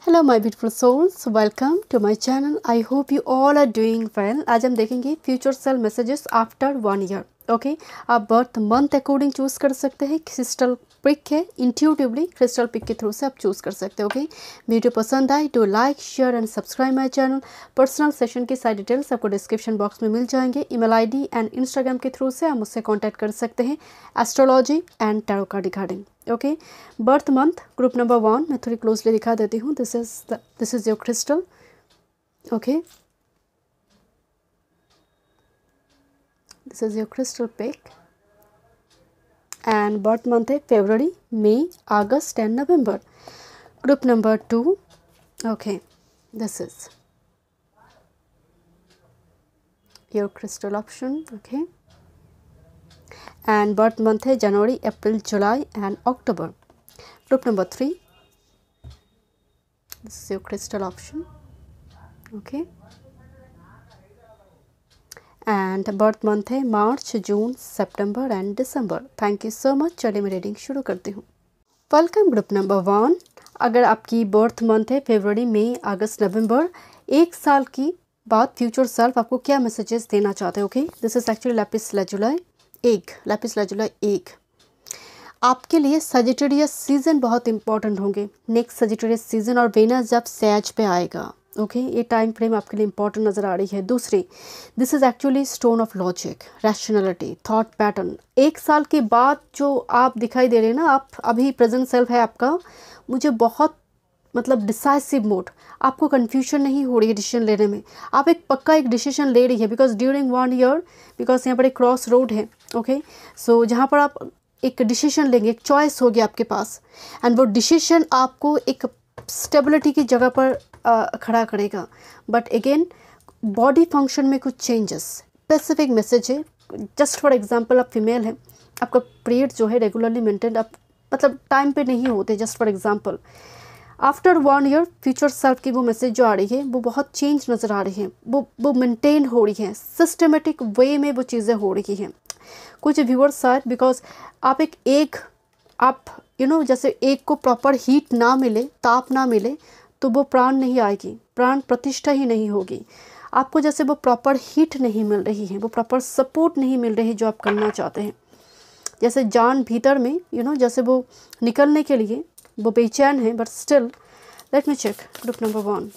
Hello my beautiful souls, welcome to my channel. I hope you all are doing well. आज हम देखेंगे future self messages after 1 year. Okay, आप birth month according choose कर सकते हैं। Crystal pick है, intuitively crystal pick के through से आप चूज़ कर सकते हैं। ओके, वीडियो पसंद आए तो like share and subscribe my channel. Personal session की सारी डिटेल्स आपको डिस्क्रिप्शन बॉक्स में मिल जाएंगे। ईमेल आईडी एंड इंस्टाग्राम के थ्रू से आप मुझसे कॉन्टैक्ट कर सकते हैं astrology and tarot card regarding. Okay, birth month group number 1 मैं थोड़ी क्लोजली दिखा देती हूँ। This is your crystal. Okay, this is your crystal pick and birth month है फरवरी, मई, अगस्त and November. Group number 2। Okay, this is your crystal option. Okay, and birth month है जनवरी, अप्रैल, जुलाई एंड अक्टूबर। Group number 3, this is your crystal option. Okay, and birth month है मार्च, जून, सितंबर एंड दिसंबर। Thank you so much. चलिए मैं रीडिंग शुरू करती हूँ। Welcome group number 1। अगर आपकी बर्थ मंथ है फरवरी, मई, अगस्त, नवंबर, एक साल की बाद फ्यूचर सेल्फ आपको क्या मैसेजेस देना चाहते हैं। Okay, this is actually lapis lazuli egg. Lapis lazuli egg आपके लिए सजिटेरियस सीजन बहुत इंपॉर्टेंट होंगे। नेक्स्ट सजिटेरियस सीजन और वेनस जब सैज पे आएगा। ओके, ये टाइम फ्रेम आपके लिए इंपॉर्टेंट नज़र आ रही है। दूसरी, this is actually stone of logic, rationality, thought pattern. एक साल के बाद जो आप दिखाई दे रहे हैं ना, आप अभी प्रेजेंट सेल्फ है आपका, मुझे बहुत मतलब डिसाइसिव मोड, आपको कन्फ्यूजन नहीं हो रही है डिसीजन लेने में। आप एक पक्का एक डिसीजन ले रही है बिकॉज ड्यूरिंग 1 ईयर, बिकॉज यहाँ पर एक क्रॉस रोड है। ओके, सो जहाँ पर आप एक डिसीजन लेंगे, एक चॉइस होगी आपके पास एंड वो डिसीजन आपको एक स्टेबिलिटी की जगह पर खड़ा करेगा। बट अगेन बॉडी फंक्शन में कुछ चेंजेस, स्पेसिफिक मैसेज है। जस्ट फॉर एग्जांपल, आप फीमेल हैं, आपका पीरियड जो है रेगुलरली मेंटेन, आप मतलब टाइम पे नहीं होते। Just for example, after 1 year future self की वो मैसेज जो आ रही है वो बहुत चेंज नज़र आ रही है। वो मेंटेन हो रही है, सिस्टमेटिक वे में वो चीज़ें हो रही हैं। कुछ व्यूअर्स शायद बिकॉज आप एक एग, आप जैसे एग को प्रॉपर हीट ना मिले, ताप ना मिले तो वो प्राण नहीं आएगी, प्राण प्रतिष्ठा ही नहीं होगी। आपको जैसे वो प्रॉपर हीट नहीं मिल रही है, वो प्रॉपर सपोर्ट नहीं मिल रही जो आप करना चाहते हैं। जैसे जान भीतर में जैसे वो निकलने के लिए वो बेचैन है। But still let me check group number 1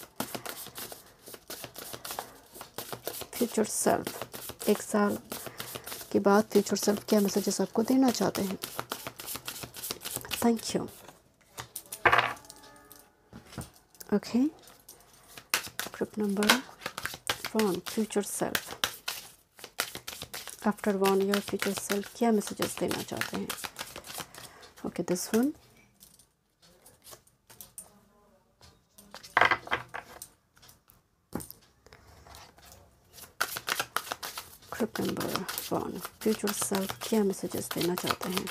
future self. एक साल के बाद फ्यूचर सेल्फ क्या मैसेजेस आपको देना चाहते हैं। Thank you. Okay, group number 1 future self after 1 year, future self क्या मैसेजेस देना चाहते हैं। Okay, this one, group number 1 future self क्या मैसेजेस देना चाहते हैं।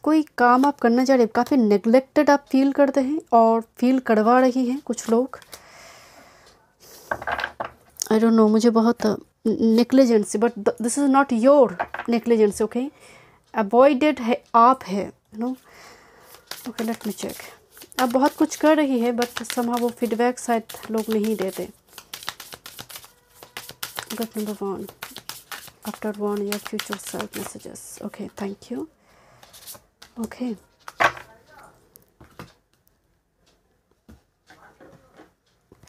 कोई काम आप करना चाह रहे हैं, काफ़ी नेग्लेक्टेड आप फील करते हैं और फील करवा रही हैं कुछ लोग। आई डोंट नो, मुझे बहुत negligence, but this is not your negligence. Okay, avoided है आप है ओके, लेट मी चेक। आप बहुत कुछ कर रही है बट समहाउ वो फीडबैक शायद लोग नहीं देते। Group number 1 after 1 year future self messages. Okay, thank you. Okay,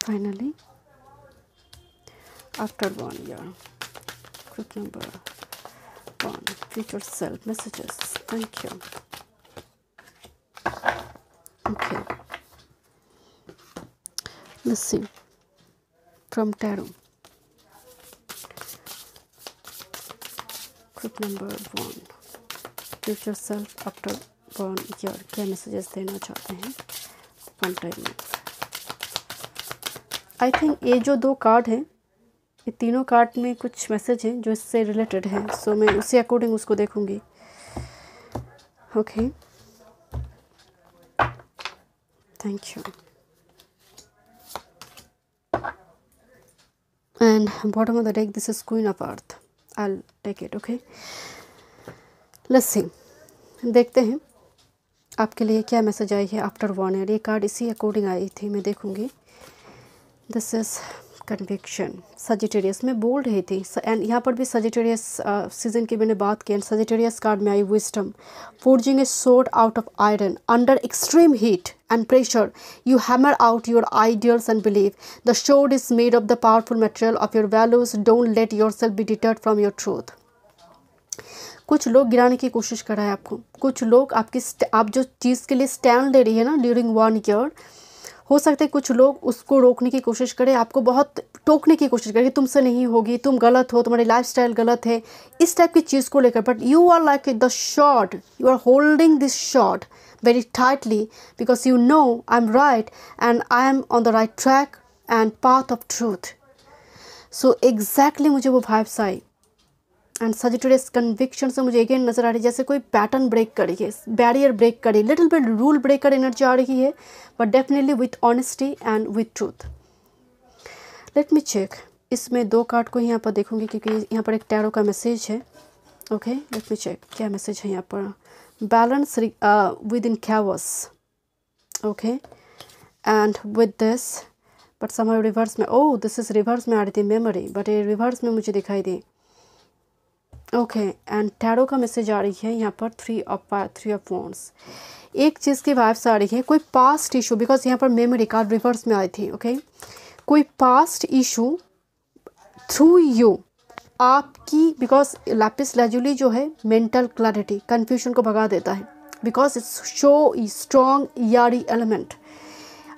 finally after 1 year group number 1 future self messages. Thank you. Okay, let's see from tarot. Group number 1 future self after 1 year क्या messages देना चाहते हैं। One time में I think ये जो 2 card हैं, ये तीनों कार्ड में कुछ मैसेज हैं जो इससे रिलेटेड है। सो मैं उसी अकॉर्डिंग उसको देखूंगी। Okay, thank you. And bottom of the deck, this is Queen of Earth. I'll take it. Okay, let's see. देखते हैं आपके लिए क्या मैसेज आई है आफ्टर 1 ईयर। ये कार्ड इसी अकॉर्डिंग आई थी, मैं देखूंगी। This is conviction. सजिटेरियस में बोल रही थी, एंड यहाँ पर भी सजिटेरियस सीजन की मैंने बात की, एंड सजिटेरियस कार्ड में आई wisdom. Forging a sword out of iron under extreme heat and pressure you hammer out your ideals and believe the sword is made of the powerful material of your values. Don't let yourself be deterred from your truth. कुछ लोग गिराने की कोशिश कर रहा है आपको, कुछ लोग आप जो चीज़ के लिए स्टैंड ले रही है ना ड्यूरिंग 1 ईयर, हो सकता है कुछ लोग उसको रोकने की कोशिश करें, आपको बहुत टोकने की कोशिश करें कि तुमसे नहीं होगी, तुम गलत हो, तुम्हारी लाइफस्टाइल गलत है, इस टाइप की चीज़ को लेकर। But you are like the short, you are holding this short very tightly because you know I am right and I am on the right track and path of truth. So exactly मुझे वो vibes आई, and Sagittarius conviction से मुझे again नजर आ रही है जैसे कोई पैटर्न ब्रेक करी है, बैरियर ब्रेक करी, little bit rule breaker energy आ रही है, but definitely with honesty and with truth. Let me check, इसमें 2 कार्ड को यहाँ पर देखूंगी क्योंकि यहाँ पर एक टैरो का मैसेज है। ओके, लेट मी चेक क्या मैसेज है यहाँ पर। Balance with in chaos. Okay, and with this but somehow reverse में, ओह दिस इज रिवर्स में आ रही थी मेमोरी, बट ये रिवर्स में मुझे दिखाई दी। ओके, एंड टैरो का मैसेज आ रही है यहाँ पर 3 ऑफ वॉन्ड्स। एक चीज़ की वाइब्स आ रही है, कोई पास्ट इशू, बिकॉज यहाँ पर मेमोरी कार्ड रिवर्स में आई थी। ओके, कोई पास्ट इशू थ्रू यू आपकी, बिकॉज लैपिस लाजुली जो है मेंटल क्लैरिटी, कन्फ्यूजन को भगा देता है, बिकॉज इट्स शो स्ट्रॉन्ग यारी एलिमेंट।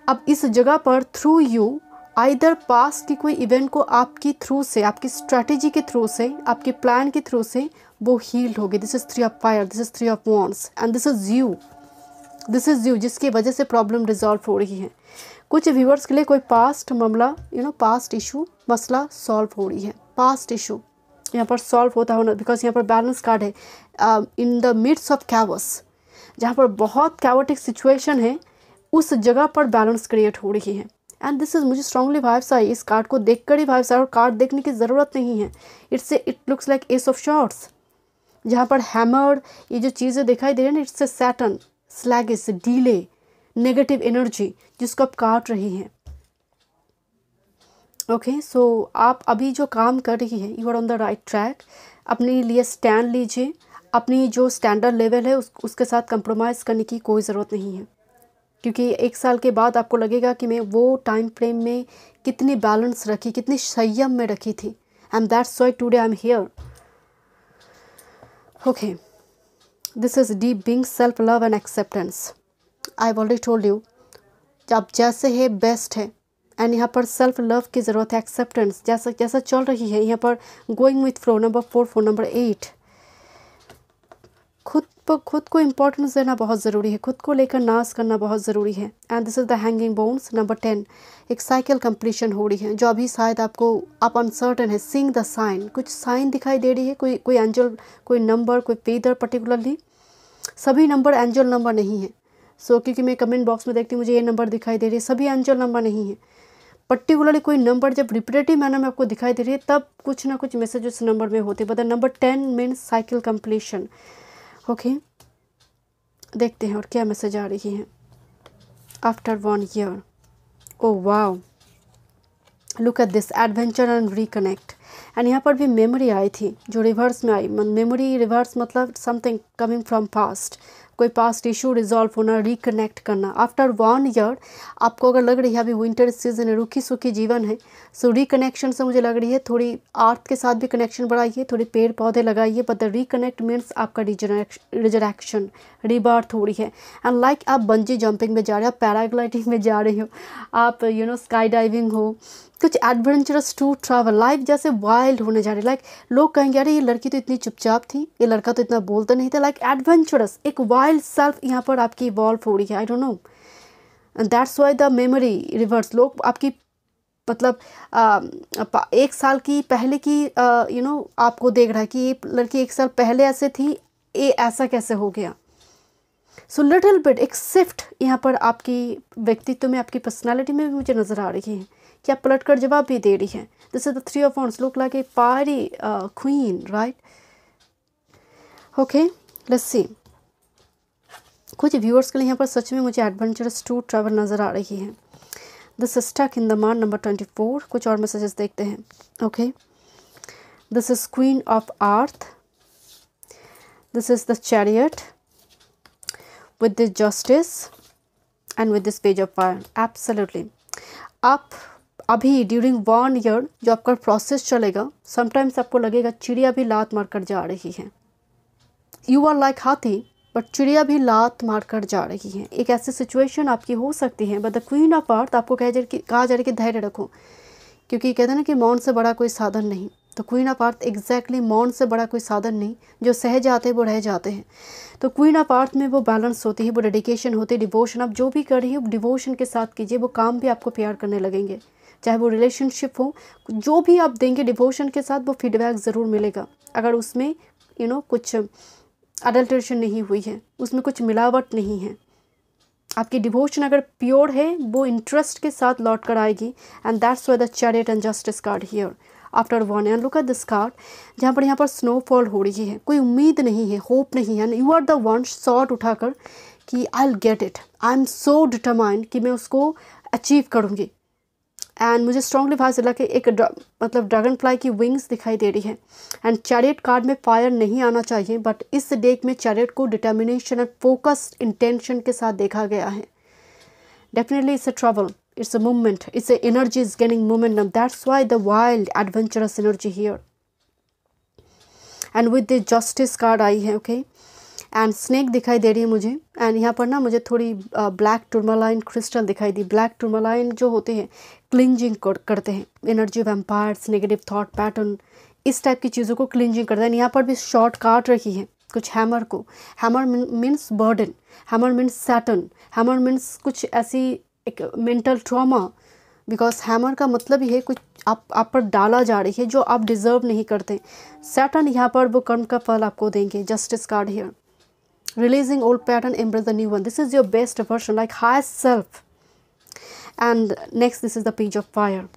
अब इस जगह पर थ्रू यू आइदर पास्ट की कोई इवेंट को आपकी थ्रू से, आपकी स्ट्रैटेजी के थ्रू से, आपके प्लान के थ्रू से वो हील्ड होगी। This is 3 of fire, this is 3 of wands, and this is you जिसकी वजह से प्रॉब्लम रिजॉल्व हो रही है। कुछ व्यूअर्स के लिए कोई पास्ट मामला, पास्ट इशू मसला सॉल्व हो रही है, पास्ट इशू यहाँ पर सॉल्व होता होना, बिकॉज यहाँ पर बैलेंस कार्ड है in the midst of chaos, जहाँ पर बहुत कैओटिक सिचुएशन है, उस जगह पर बैलेंस क्रिएट हो रही है। एंड दिस इज, मुझे स्ट्रांगली वाइब्स आई, इस कार्ड को देखकर ही वाइब्स आई, और कार्ड देखने की ज़रूरत नहीं है। It looks like S of shorts, जहाँ पर हैमर, ये जो चीज़ें दिखाई दे रही है ना, it's a Saturn, sluggish, delay, negative energy जिसको आप काट रही हैं। ओके, सो आप अभी जो काम कर रही है, you are on the right track. अपने लिए स्टैंड लीजिए, अपनी जो स्टैंडर्ड लेवल है उसके साथ कंप्रोमाइज़ करने की कोई ज़रूरत नहीं है, क्योंकि 1 साल के बाद आपको लगेगा कि मैं वो टाइम फ्रेम में कितनी बैलेंस रखी, कितनी संयम में रखी थी, and that's why today I am here. Okay, this is deep being, self love and acceptance. I have already told you, आप जैसे है बेस्ट है, एंड यहाँ पर सेल्फ लव की ज़रूरत है, एक्सेप्टेंस जैसा चल रही है यहाँ पर, going with flow, number 4, number 8। खुद को इम्पोर्टेंस देना बहुत ज़रूरी है, खुद को लेकर नाश करना बहुत ज़रूरी है। And this is the hanging bones, number 10। एक साइकिल कंप्लीशन हो रही है जो अभी शायद आप अनसर्टन है। सीइंग द साइन, कुछ साइन दिखाई दे रही है, कोई एंजल, कोई नंबर, कोई फेदर पर्टिकुलरली। सभी नंबर एंजल नंबर नहीं है। सो क्योंकि मैं कमेंट बॉक्स में देखती हूँ, मुझे ये नंबर दिखाई दे रही है, सभी एंजल नंबर नहीं है। पर्टिकुलरली कोई नंबर जब रिपीटेटिव मैनर में आपको दिखाई दे रही है, तब कुछ ना कुछ मैसेज उस नंबर में होते हैं। But the number 10 means cycle completion. Okay, देखते हैं और क्या मैसेज आ रही है after 1 year. Oh wow, look at this, adventure and reconnect. And यहाँ पर भी मेमोरी आई थी जो रिवर्स में आई। मेमोरी रिवर्स मतलब समथिंग कमिंग फ्रॉम पास्ट, कोई पास्ट इशू रिजॉल्व होना, रिकनेक्ट करना। आफ्टर 1 ईयर आपको अगर लग रही है अभी विंटर सीजन है, रूखी सूखी जीवन है, सो रिकनेक्शन से मुझे लग रही है थोड़ी आर्थ के साथ भी कनेक्शन बढ़ाइए, थोड़ी पेड़ पौधे लगाइए। बट द रिकनेक्ट मीन्स आपका रिजरेक्शन, रिबर्थ हो रही है। एंड लाइक आप बंजी जंपिंग में जा रहे हो, आप पैराग्लाइडिंग में जा रहे हो, आप स्काई डाइविंग हो, कुछ एडवेंचरस टू ट्रैवल, लाइफ जैसे वाइल्ड होने जा रही है। लाइक लोग कहेंगे अरे ये लड़की तो इतनी चुपचाप थी, ये लड़का तो इतना बोलता नहीं था। लाइक एडवेंचरस, एक वाइल्ड सेल्फ यहाँ पर आपकी इवॉल्व हो रही है। आई don't no, that's why the memory reverse. लोग आपकी मतलब 1 साल की पहले की आपको देख रहा है कि ये लड़की 1 साल पहले ऐसे थी, ये ऐसा कैसे हो गया। सो लिटिल बिट एक शिफ्ट यहाँ पर आपकी व्यक्तित्व में, आपकी पर्सनालिटी में भी मुझे नज़र आ रही है कि आप पलट कर जवाब भी दे रही है। This is the 3 of wands, look like a fairy queen, right. Okay, let's see कुछ व्यूअर्स के लिए यहाँ पर सच में मुझे एडवेंचरस टू ट्रैवल नज़र आ रही है। This is stuck in the mud number 24। कुछ और मैसेजेस देखते हैं। Okay, this is queen of earth, this is the chariot with this justice and with this page of fire. Absolutely आप अभी ड्यूरिंग 1 ईयर जो आपका प्रोसेस चलेगा, sometimes आपको लगेगा चिड़िया भी लात मार कर जा रही है। यू आर लाइक हाथी बट चिड़िया भी लात मार कर जा रही है। एक ऐसी सिचुएशन आपकी हो सकती है, बट द क्वीन ऑफ अर्थ आपको कहा जा रहा है कि धैर्य रखो, क्योंकि कहते हैं ना कि मौन से बड़ा कोई साधन नहीं। तो क्वीन ऑफ अर्थ एग्जैक्टली मौन से बड़ा कोई साधन नहीं, जो सह जाते हैं वो रह जाते हैं। तो क्वीन ऑफ अर्थ में वो बैलेंस होती है, वो डेडिकेशन होती है, डिवोशन। आप जो भी कर रही हो डिवोशन के साथ कीजिए, वो काम भी आपको प्यार करने लगेंगे। चाहे वो रिलेशनशिप हो, जो भी आप देंगे डिवोशन के साथ वो फीडबैक ज़रूर मिलेगा। अगर उसमें कुछ अडल्ट्रेशन नहीं हुई है, उसमें कुछ मिलावट नहीं है, आपकी डिवोशन अगर प्योर है वो इंटरेस्ट के साथ लौट कर आएगी। And that's why the chariot and justice card here after 1 year. Look at this card, जहाँ पर यहाँ पर स्नोफॉल हो रही है, कोई उम्मीद नहीं है, होप नहीं है। You are the one shot उठाकर कि I will get it, I am so determined कि मैं उसको अचीव करूँगी। एंड मुझे स्ट्रांगली पता चला कि एक मतलब ड्रैगन फ्लाई की विंग्स दिखाई दे रही है। एंड चैरियट कार्ड में फायर नहीं आना चाहिए, बट इस डेक में चैरियट को डिटर्मिनेशन एंड फोकस्ड इंटेंशन के साथ देखा गया है। Definitely it's a travel, it's a movement, it's a energy is gaining momentum. That's why the wild adventurous energy here. And with the justice card आई है, okay, and snake दिखाई दे रही है मुझे। and यहाँ पर ना मुझे थोड़ी ब्लैक टूर्मालाइन क्रिस्टल दिखाई दी। ब्लैक टूर्मालाइन जो होते हैं क्लिंजिंग करते हैं, energy vampires, negative thought pattern, इस टाइप की चीज़ों को क्लिंजिंग करते हैं। यहाँ पर भी शॉर्ट काट रही है कुछ हैमर को। Hammer means burden, hammer means Saturn, hammer means कुछ ऐसी एक मेंटल ट्रॉमा, बिकॉज हैमर का मतलब ही है कुछ आप पर डाला जा रही है जो आप डिज़र्व नहीं करते। सैटर्न यहाँ पर वो कर्म का फल आपको देंगे। Justice card here, releasing old pattern, embrace the new one, this is your best version like highest self. And next this is the page of fire.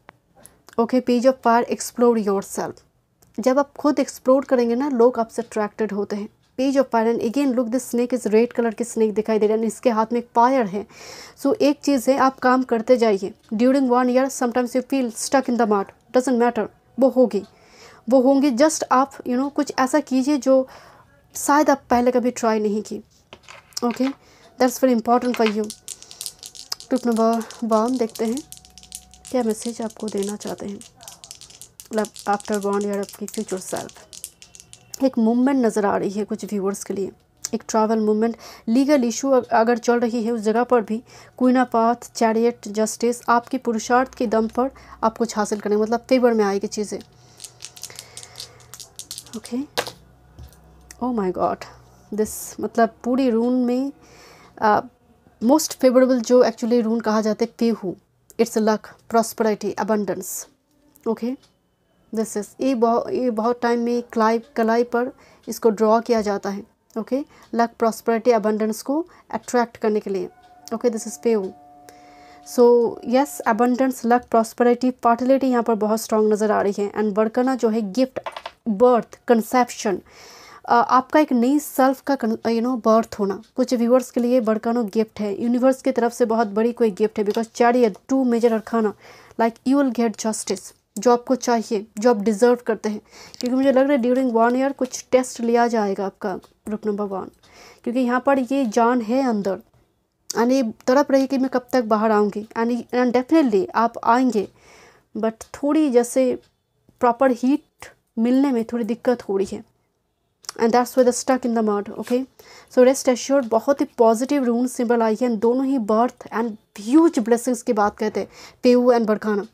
Okay, page of fire, explore your self. जब आप खुद explore करेंगे ना, लोग आपसे attracted होते हैं। Page of fire, and again look this snake is red colour की स्नेक दिखाई दे रहा है, इसके हाथ में एक फायर है। सो एक चीज़ है, आप काम करते जाइए। During 1 year sometimes you feel stuck in the mart, doesn't matter, वो होंगी। जस्ट आप कुछ ऐसा कीजिए जो शायद आप पहले कभी ट्राई नहीं की। Okay, that's very important for you. Tip number 1 देखते हैं क्या मैसेज आपको देना चाहते हैं। मतलब आफ्टर 1 ईयर आपकी फ्यूचर सेल्फ। एक मूवमेंट नज़र आ रही है कुछ व्यूअर्स के लिए, एक ट्रैवल मूवमेंट। लीगल इशू अगर चल रही है उस जगह पर भी queen of earth, chariot, justice, आपकी पुरुषार्थ के दम पर आप कुछ हासिल करें, मतलब फेवर में आएगी चीज़ें। Okay, oh my God, this मतलब पूरी रून में मोस्ट फेवरेबल जो एक्चुअली रून कहा जाता है Peehu, it's luck, prosperity, abundance. Okay, this is ये बहुत टाइम में कलाई पर इसको ड्रॉ किया जाता है। ओके, लक, प्रॉस्पेरिटी, अबंडेंस को अट्रैक्ट करने के लिए। Okay, this is Peehu. So yes, abundance, luck, prosperity, fertility यहाँ पर बहुत स्ट्रॉन्ग नज़र आ रही है। एंड बरकना जो है गिफ्ट, बर्थ, कंसेप्शन, आपका एक नई सेल्फ का बर्थ होना। कुछ व्यूअर्स के लिए बरकानो गिफ्ट है, यूनिवर्स की तरफ से बहुत बड़ी कोई गिफ्ट है। Because chariot, 2 major arcana, like you will get justice, जो आपको चाहिए, जो आप डिज़र्व करते हैं। क्योंकि मुझे लग रहा है ड्यूरिंग 1 ईयर कुछ टेस्ट लिया जाएगा आपका, ग्रुप नंबर 1, क्योंकि यहाँ पर ये जान है अंदर, एंड ये तड़प रही कि मैं कब तक बाहर आऊँगी। एंड डेफिनेटली आप आएंगे, बट थोड़ी जैसे प्रॉपर हीट मिलने में थोड़ी दिक्कत हो रही है। And that's why the stuck in the mud. Okay, so rest assured, बहुत ही पॉजिटिव रून सिंबल आई है। दोनों ही बर्थ एंड ह्यूज ब्लेसिंग्स की बात कहते हैं, Fehu and Berkana.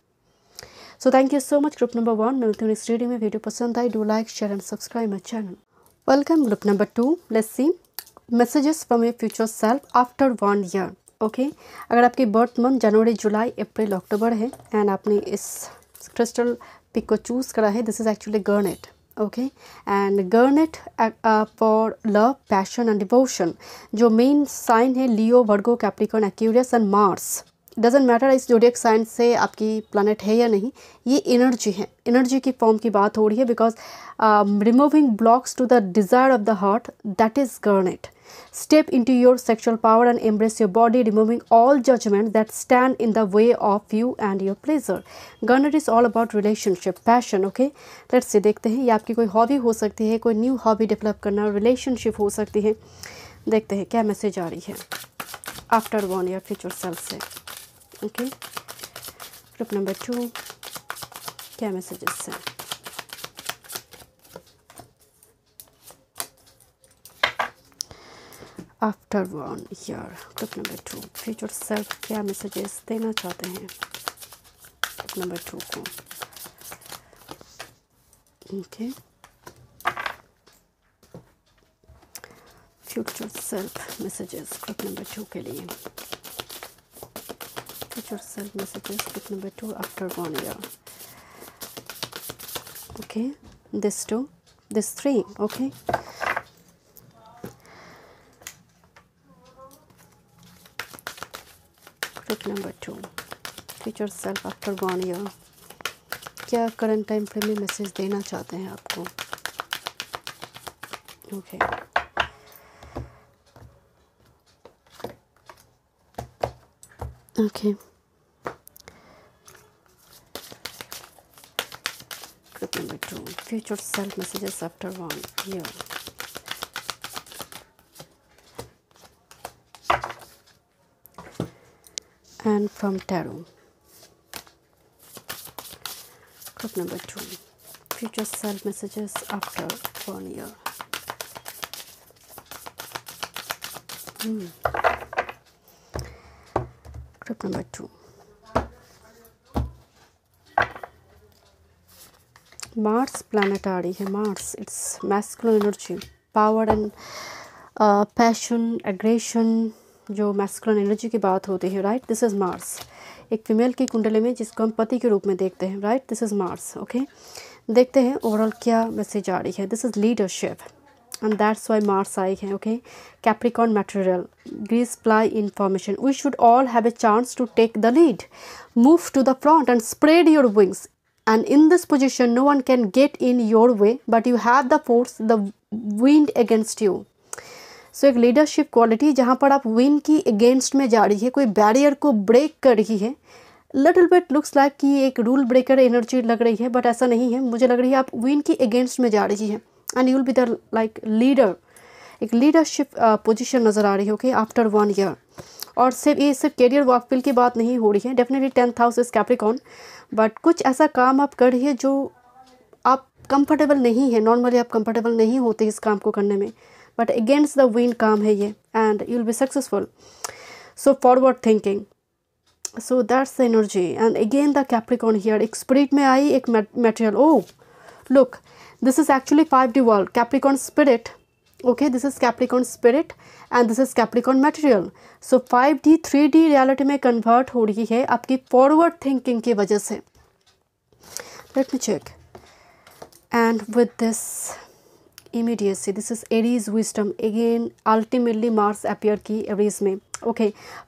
So thank you so much group number 1। मिलती हूँ नेक्स्ट वीडियो में। वीडियो पसंद आई, do like, share and subscribe my channel. Welcome group number 2। Let's see messages from your future self after 1 year. Okay, अगर आपकी birth month जनवरी, जुलाई, अप्रैल, अक्टूबर है and आपने इस क्रिस्टल पिक को चूज़ करा है, this is actually garnet. Okay, and garnet for love, passion and devotion. जो main sign है Leo, Virgo, Capricorn, Aquarius and Mars. Doesn't matter इस जोडियक साइन से आपकी प्लानट है या नहीं, ये एनर्जी है, एनर्जी की फॉर्म की बात हो रही है। Because removing blocks to the desire of the heart, that is garnet. Step into your sexual power and embrace your body, removing all judgment that stand in the way of you and your pleasure. Garnet is all about relationship, passion. Okay, let's see, देखते हैं ये आपकी कोई hobby हो सकती है, कोई new hobby develop करना, रिलेशनशिप हो सकती है। देखते हैं क्या मैसेज आ रही है आफ्टर 1 ईयर फ्यूचर सेल्फ से। ओके, ग्रुप नंबर 2 क्या मैसेजेस हैं? After 1 year group number 2 future self क्या मैसेजेस देना चाहते हैं ग्रुप नंबर 2 को? Okay, future self messages group number 2 के लिए। Future self messages group number 2 after 1 year. Okay, this 2, this 3. Okay, group number 2 future self after 1 year क्या current time frame में message देना चाहते हैं आपको? Okay, okay, group number 2 future self messages after 1 year. And from tarot, group number 2 future self messages after 1 year. Group number 2 Mars planet आ रही है। Mars, it's masculine energy, power and passion, aggression, जो masculine energy की बात होती है, right. This is Mars, एक female की कुंडली में जिसको हम पति के रूप में देखते हैं, right. This is Mars. Okay, देखते हैं ओवरऑल क्या मैसेज आ रही है। This is leadership and that's why Mars आई है। Okay, Capricorn material, grease ply information, we should all have a chance to take the lead, move to the front and spread your wings, and in this position no one can get in your way but you have the force, the wind against you. So एक leadership quality जहाँ पर आप win की against में जा रही है, कोई बैरियर को ब्रेक कर रही है। लिटिल बिट लुक्स लाइक कि एक रूल ब्रेकर एनर्जी लग रही है, बट ऐसा नहीं है। मुझे लग रही है आप विन की अगेंस्ट में जा रही है and you will be the like leader, एक लीडरशिप पोजीशन नज़र आ रही है। Okay, after 1 year. और सिर्फ ये सिर्फ कैरियर वर्क फील्ड की बात नहीं हो रही है, definitely 10th house is Capricorn, but कुछ ऐसा काम आप कर रही है जो आप कंफर्टेबल नहीं है। नॉर्मली आप कंफर्टेबल नहीं होते इस काम को करने में, बट अगेंस्ट द विंड काम है ये and you will be successful. So forward thinking, so that's the energy. And again the Capricorn here, एक स्पिरिट में आई, एक material. Oh look, this is actually 5D world, Capricorn spirit. Okay, this is Capricorn spirit and this is Capricorn material. So 5D 3D reality में convert हो रही है आपकी forward thinking की वजह से। Let me check and with this immediacy, this is Aries wisdom again, ultimately Mars appear की Aries में। Okay,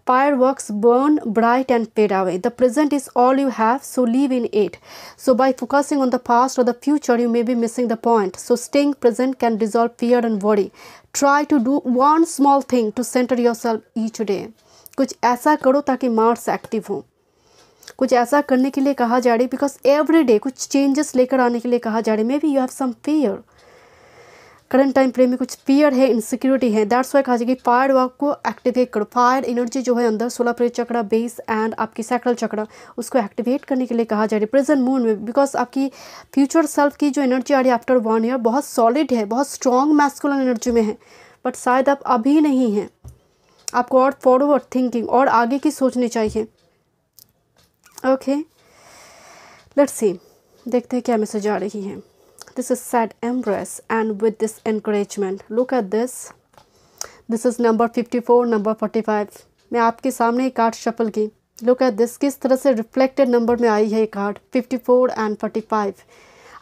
fireworks burn bright and fade away, the present is all you have, so live in it. So by focusing on the past or the future you may be missing the point, so staying present can dissolve fear and worry. Try to do one small thing to center yourself each day. कुछ ऐसा करो ताकि Mars active हो, कुछ ऐसा करने के लिए कहा जा रही है, बिकॉज एवरी डे कुछ चेंजेस लेकर आने के लिए कहा जा रही है। Maybe you have some fear, current time frame में कुछ फियर है, इनसिक्योरिटी है, दैट्स वाई कहा जाएगी फायर वर्क को एक्टिवेट करो। फायर एनर्जी जो है अंदर, सोलर प्लेट चक्र, बेस एंड आपकी सैक्रल चक्र, उसको एक्टिवेट करने के लिए कहा जा रही है प्रेजेंट मून में, बिकॉज आपकी फ्यूचर सेल्फ की जो एनर्जी आ रही है आफ्टर 1 ईयर बहुत सॉलिड है, बहुत स्ट्रॉन्ग मैस्कुलिन एनर्जी में है, बट शायद आप अभी नहीं हैं। आपको और फॉरवर्ड थिंकिंग और आगे की सोचनी चाहिए। ओके, लेट्स सी, देखते हैं क्या मैसेज आ रही है। This is sad embrace and with this encouragement, look at this. This is number 54, number 45. मैं आपके सामने एक कार्ड शफल की, look at this, किस तरह से रिफ्लेक्टेड नंबर में आई है ये कार्ड 54 and 45।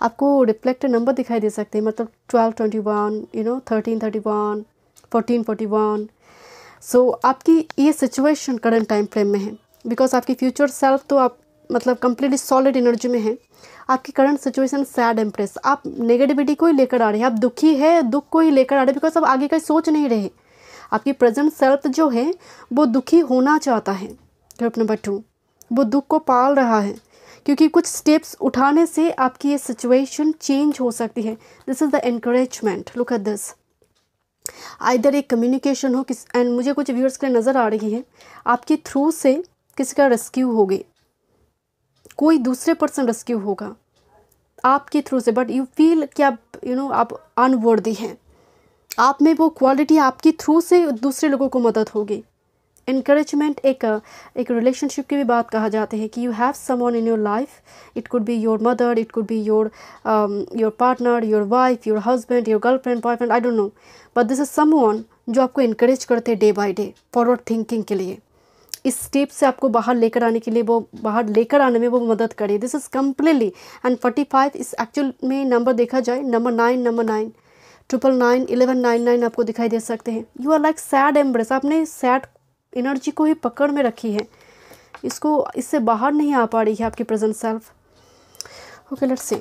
आपको रिफ्लेक्टेड नंबर दिखाई दे सकते हैं, मतलब 1221, 1331, 1441। सो आपकी ये सिचुएशन करंट टाइम फ्रेम में है, बिकॉज आपकी फ्यूचर सेल्फ तो आप मतलब कंप्लीटली सॉलिड एनर्जी में है। आपकी करंट सिचुएशन सैड एम्प्रेस, आप नेगेटिविटी को ही लेकर आ रहे हैं, आप दुखी है, दुख को ही लेकर आ रहे हैं, बिकॉज आप आगे का सोच नहीं रहे। आपकी प्रेजेंट सेल्फ जो है वो दुखी होना चाहता है। ग्रुप नंबर 2, वो दुख को पाल रहा है, क्योंकि कुछ स्टेप्स उठाने से आपकी ये सिचुएशन चेंज हो सकती है। This is the encouragement, look at this. Either एक कम्युनिकेशन हो किस, एंड मुझे कुछ व्यूअर्स के नज़र आ रही है आपके थ्रू से किसी का रेस्क्यू होगी, कोई दूसरे पर्सन रेस्क्यू होगा आपके थ्रू से, बट यू फील कि आप आप अनवर्दी हैं, आप में वो क्वालिटी आपके थ्रू से दूसरे लोगों को मदद होगी। इनकरेजमेंट एक रिलेशनशिप की भी बात कहा जाती है कि you have someone in your life, it could be your mother, it could be your partner, your wife, your husband, your girlfriend, boyfriend, I don't no, but this is someone जो आपको encourage करते हैं day by day forward thinking के लिए, इस step से आपको बाहर लेकर आने के लिए, वो बाहर लेकर आने में वो मदद करे। दिस इज़ कम्प्लीटली, एंड 45 इस एक्चुअल में नंबर देखा जाए, नंबर 9, 999, 1199 आपको दिखाई दे सकते हैं। You are like sad embrace, आपने सैड एनर्जी को ही पकड़ में रखी है, इससे बाहर नहीं आ पा रही है आपकी present self. Okay, let's see.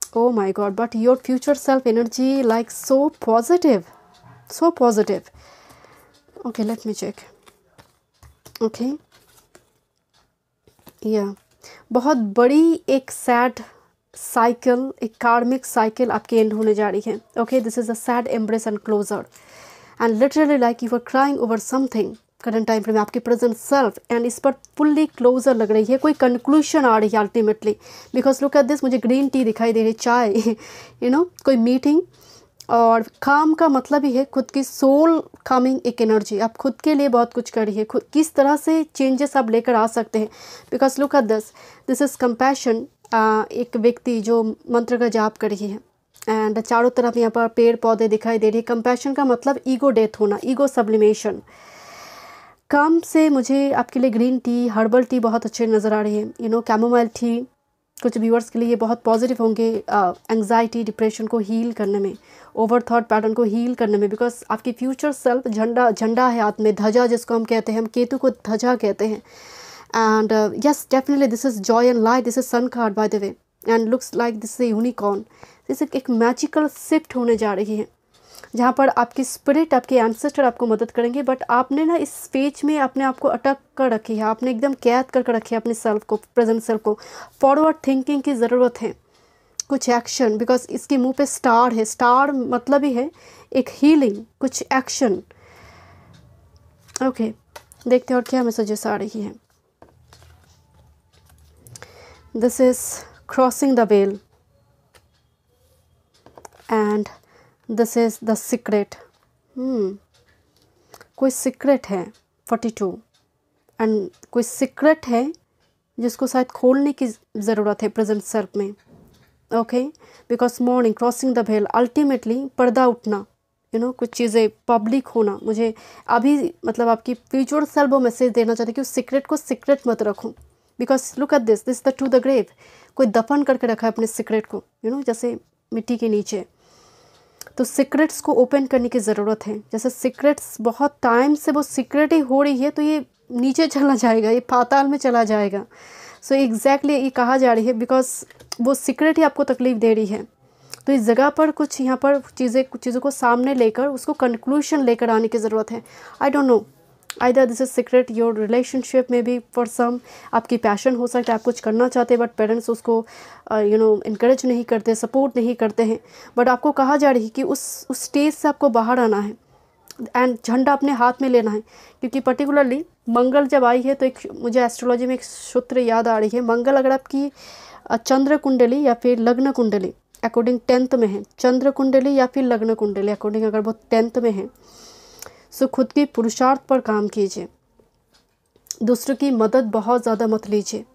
Oh my God, but your future self energy like so positive, so positive. Okay, let me check. Okay, या बहुत बड़ी एक सैड साइकिल, एक कार्मिक साइकिल आपकी एंड होने जा रही है। Okay, this is a sad embrace and closure, and literally like you are crying over something current time frame आपकी प्रेजेंट सेल्फ, एंड इस पर फुल्ली क्लोजर लग रही है, कोई कंक्लूशन आ रही है ultimately, because look at this, मुझे ग्रीन टी दिखाई दे रही, चाय, कोई मीटिंग, और काम का मतलब ही है खुद की सोल कामिंग एक एनर्जी, आप खुद के लिए बहुत कुछ कर रही है, खुद किस तरह से चेंजेस आप लेकर आ सकते हैं, because look at this is compassion. एक व्यक्ति जो मंत्र का जाप कर रही है, एंड चारों तरफ यहाँ पर पेड़ पौधे दिखाई दे रही है। कंपैशन का मतलब ईगो डेथ होना, ईगो सब्लिमेशन। काम से मुझे आपके लिए ग्रीन टी, हर्बल टी बहुत अच्छे नज़र आ रही है, कैमोमाइल टी कुछ व्यूअर्स के लिए ये बहुत पॉजिटिव होंगे एंग्जाइटी, डिप्रेशन को हील करने में, ओवर थॉट पैटर्न को हील करने में, बिकॉज आपकी फ्यूचर सेल्फ झंडा है हाथ में, ध्वजा जिसको हम कहते हैं, हम केतु को ध्वजा कहते हैं। And yes, definitely this is joy and light, this is sun card by the way, and looks like this is unicorn. This एक मैजिकल शिफ्ट होने जा रही है, जहाँ पर आपकी स्पिरिट, आपके एंसेस्टर आपको मदद करेंगे, बट आपने ना इस फेज में अपने आप को अटक कर रखी है, आपने एकदम कैद कर रखी है अपने सेल्फ को, प्रेजेंट सेल्फ को। फॉरवर्ड थिंकिंग की ज़रूरत है, कुछ एक्शन, बिकॉज इसके मुंह पे स्टार है, स्टार मतलब ही है एक हीलिंग, कुछ एक्शन। ओके, देखते हैं और क्या मैसेजेस आ रही है। This is crossing the well, and this is the secret. कोई सीक्रेट है 42, एंड कोई सीक्रेट है जिसको शायद खोलने की ज़रूरत है प्रेजेंट सेल्फ में। Okay, because morning crossing the well, ultimately पर्दा उठना, कुछ चीज़ें पब्लिक होना। मुझे अभी मतलब आपकी फ्यूचर सेल्फ वो मैसेज देना चाहते कि उस सीक्रेट को सीक्रेट मत रखूँ, because look at this the to the grave, कोई दफन करके रखा है अपने सीक्रेट को, जैसे मिट्टी के नीचे। तो सीक्रेट्स को ओपन करने की ज़रूरत है, जैसे सीक्रेट्स बहुत टाइम से वो सीक्रेट ही हो रही है, तो ये नीचे चला जाएगा, ये पाताल में चला जाएगा। सो एग्जैक्टली ये कहा जा रही है, बिकॉज वो सीक्रेट ही आपको तकलीफ़ दे रही है। तो इस जगह पर कुछ यहाँ पर कुछ चीज़ों को सामने लेकर उसको कंक्लूशन लेकर आने की ज़रूरत है। आई don't no, either this is secret your relationship में भी, फॉर सम आपकी पैशन हो सकता है, आप कुछ करना चाहते हैं बट पेरेंट्स उसको इनकरेज नहीं करते, सपोर्ट नहीं करते हैं, बट आपको कहा जा रही है कि उस स्टेज से आपको बाहर आना है, एंड झंडा अपने हाथ में लेना है। क्योंकि पर्टिकुलरली मंगल जब आई है तो एक मुझे एस्ट्रोलॉजी में एक सूत्र याद आ रही है। मंगल अगर आपकी चंद्र कुंडली या फिर लग्न कुंडली अकॉर्डिंग 10th में है, चंद्र कुंडली या फिर लग्न कुंडली अकॉर्डिंग अगर वो 10th में है, सो खुद की पुरुषार्थ पर काम कीजिए, दूसरों की मदद बहुत ज़्यादा मत लीजिए।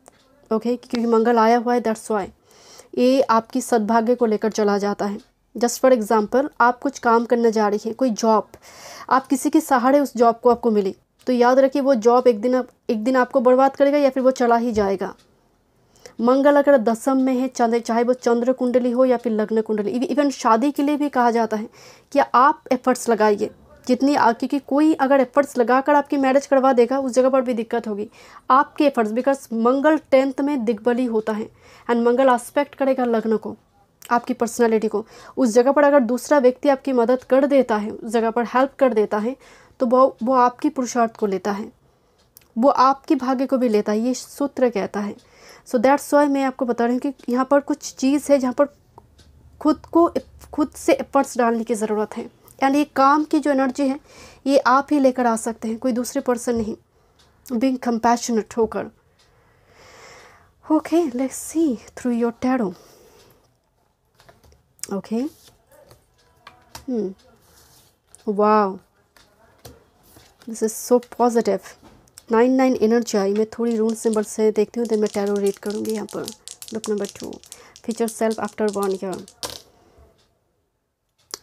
ओके, क्योंकि मंगल आया हुआ है, दैट्स व्हाई ये आपकी सद्भाग्य को लेकर चला जाता है। जस्ट फॉर एग्जांपल, आप कुछ काम करने जा रही हैं, कोई जॉब, आप किसी के सहारे उस जॉब को आपको मिली, तो याद रखिए वो जॉब एक दिन आपको बर्बाद करेगा या फिर वो चला ही जाएगा। मंगल अगर 10th में है, चाहे वो चंद्र कुंडली हो या फिर लग्न कुंडली, इवन शादी के लिए भी कहा जाता है कि आप एफर्ट्स लगाइए जितनी, क्योंकि कोई अगर एफर्ट्स लगाकर आपकी मैरिज करवा देगा उस जगह पर भी दिक्कत होगी। आपके एफर्ट्स, बिकॉज मंगल 10th में दिग्बली होता है, एंड मंगल एस्पेक्ट करेगा लग्न को, आपकी पर्सनालिटी को। उस जगह पर अगर दूसरा व्यक्ति आपकी मदद कर देता है, उस जगह पर हेल्प कर देता है, तो वो आपकी पुरुषार्थ को लेता है, वो आपकी भाग्य को भी लेता है, ये सूत्र कहता है। सो दैट्स वाई मैं आपको बता रही हूँ कि यहाँ पर कुछ चीज़ है जहाँ पर खुद से एफर्ट्स डालने की ज़रूरत है। यानी ये काम की जो एनर्जी है ये आप ही लेकर आ सकते हैं, कोई दूसरे पर्सन नहीं। बीइंग कंपैशनेट होकर। Okay, let's see through your tarot. Okay, wow, this is so positive. 9 energy आई। मैं थोड़ी रूल सिंबल से देखती हूँ, देन मैं टैरो रीड करूँगी। यहाँ पर look number 2, future self after 1 year.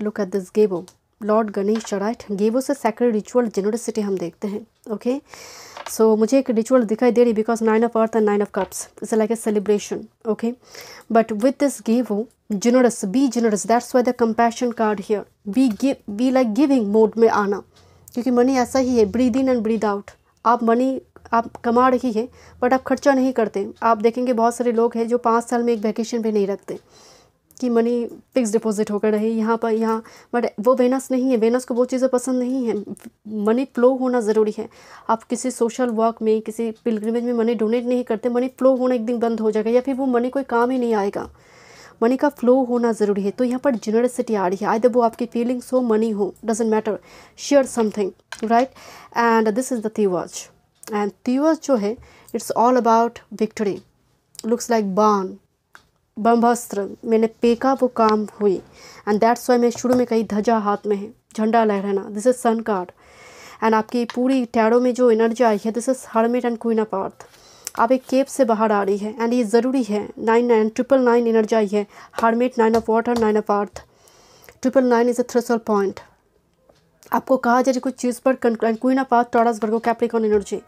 Look at this गेवो, लॉर्ड गणेश, राइट। गेवो से सैक्रेड रिचुअल, जेनरसिटी हम देखते हैं। ओके, सो मुझे एक रिचुअल दिखाई दे रही because 9 of earth and 9 of cups it's like a celebration. Okay, but with this गेवो, generous, be generous, that's why the compassion card here, be like giving mode में आना, क्योंकि मनी ऐसा ही है, breathe in and breathe out. आप money आप कमा रही है बट आप खर्चा नहीं करते। आप देखेंगे बहुत सारे लोग हैं जो 5 साल में एक वैकेशन भी नहीं रखते कि मनी फिक्स डिपॉजिट होकर रहे यहाँ पर यहाँ, बट वो वेनस नहीं है। वेनस को वो चीज़ें पसंद नहीं है। मनी फ्लो होना ज़रूरी है। आप किसी सोशल वर्क में, किसी पिलग्रिमेज में मनी डोनेट नहीं करते, मनी फ्लो होना एक दिन बंद हो जाएगा, या फिर वो मनी कोई काम ही नहीं आएगा। मनी का फ्लो होना ज़रूरी है। तो यहाँ पर जेनरसिटी आ रही है, आइदर वो आपकी फीलिंग्स हो, मनी हो, doesn't matter, share something, right. And this is the Tiwaz, and Tiwaz जो है it's all about victory. Looks like बाण, ब्रह्मास्त्र मैंने फेंका वो काम हुई, एंड दैट्स वाई मैं शुरू में कही ध्वजा हाथ में है, झंडा लहराना। This is sun card, and आपकी पूरी टैरो में जो एनर्जी आई है, this is hermit and queen of earth. आप एक केप से बाहर आ रही है, एंड ये ज़रूरी है। 9 9 एनर्जी आई है, hermit, 9 of water, 9 of earth. 9 is a threshold point. आपको कहा जाए कुछ चीज़ पर queen of earth, taurus, Virgo, Capricorn energy.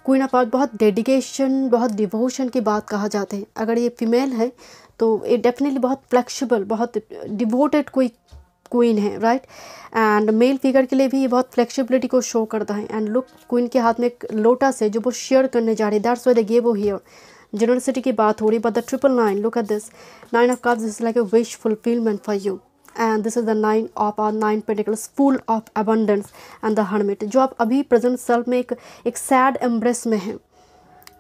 Queen of अर्थ बहुत डेडिकेशन, बहुत डिवोशन की बात कहा जाते हैं। अगर ये फीमेल है तो ये डेफिनेटली बहुत फ्लेक्सिबल, बहुत डिवोटेड कोई क्वीन है, राइट। एंड मेल फिगर के लिए भी ये बहुत फ्लेक्सिबिलिटी को शो करता है। एंड लुक, क्वीन के हाथ में एक लोटस है जो वो शेयर करने जा रही है, that's why they give here. Generosity की बात हो रही, but the 999, look at this 9 of cups is like a wish fulfilment for you, and this is the 9 of 9 pentacles, full of abundance, and the hermit. जो आप अभी present self में एक sad embrace में है,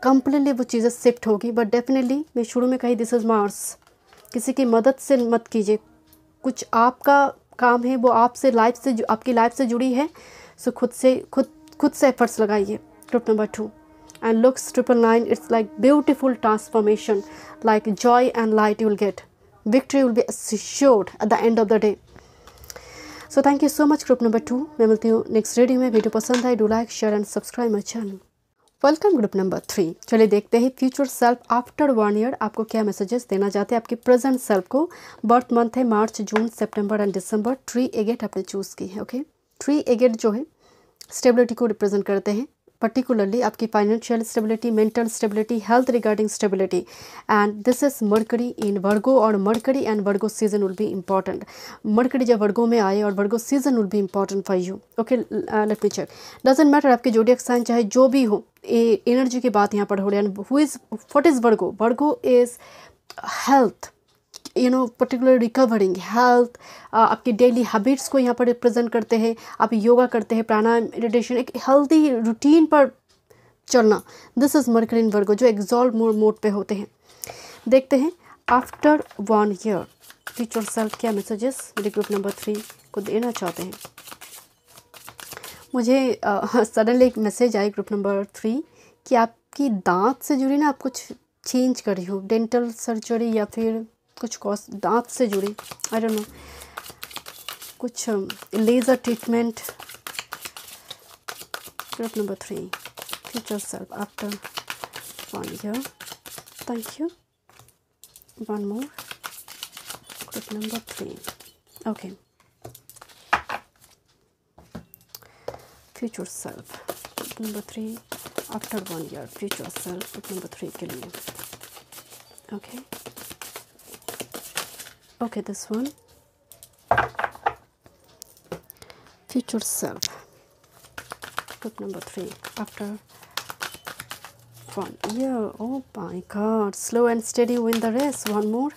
कंप्लीटली वो चीज़ें shift होगी। बट डेफिनेटली मैं शुरू में कही, दिस इज मार्स। किसी की मदद से मत कीजिए, कुछ आपका काम है वो आपसे लाइफ से, आपकी लाइफ से जुड़ी है, सो खुद से एफर्ट्स लगाइए। Trip number 2, and looks 999, it's like beautiful transformation, like Joy and light you will gate, victory will be assured at the end of the day. So thank you so much group number 2। मैं मिलती हूँ next reading में। Video पसंद आए, do like, share and subscribe my channel. Welcome group number 3। चलिए देखते हैं future self after 1 year आपको क्या मैसेजेस देना चाहते हैं आपके प्रेजेंट सेल्फ को। बर्थ मंथ है मार्च, जून, सितंबर एंड दिसंबर। ट्री एगेट आपने चूज़ की है। ओके, ट्री एगेट जो है स्टेबिलिटी को रिप्रेजेंट करते हैं, पर्टिकुलरली आपकी financial stability, mental stability, health regarding stability. And this is Mercury in Virgo, और Mercury and Virgo season will be important. Mercury जब वर्गो में आए और Virgo season will be important for you. Okay, let me check, doesn't matter आपके zodiac sign चाहे जो भी हो, एनर्जी की बात यहाँ पर हो रही है। Who is, what is Virgo? Virgo is health, particular recovering health. आपकी डेली हैबिट्स को यहाँ पर रिप्रेजेंट करते हैं। आप योगा करते हैं, प्राणायाम, मेडिटेशन, एक हेल्दी रूटीन पर चलना। दिस इज मर्करी इन वर्गो, जो एग्जॉल्व मोड पे होते हैं। देखते हैं आफ्टर 1 ईयर फ्यूचर सेल्फ क्या मैसेजेस मेरे ग्रुप नंबर 3 को देना चाहते हैं। मुझे सडनली एक मैसेज आई ग्रुप नंबर 3 कि आपकी दांत से जुड़ी ना, आप कुछ चेंज कर रही हो, डेंटल सर्जरी या फिर कुछ कॉस्ट दांत से जुड़ी, आई डोंट नो, कुछ laser treatment. Group number 3 future self after 1 year. Thank you. One more, group number 3। Okay, future self group number 3 after 1 year, future self group number 3 के लिए। Okay, okay, this one, future self group number 3 after 1 year. Oh my god, slow and steady win the race. One more,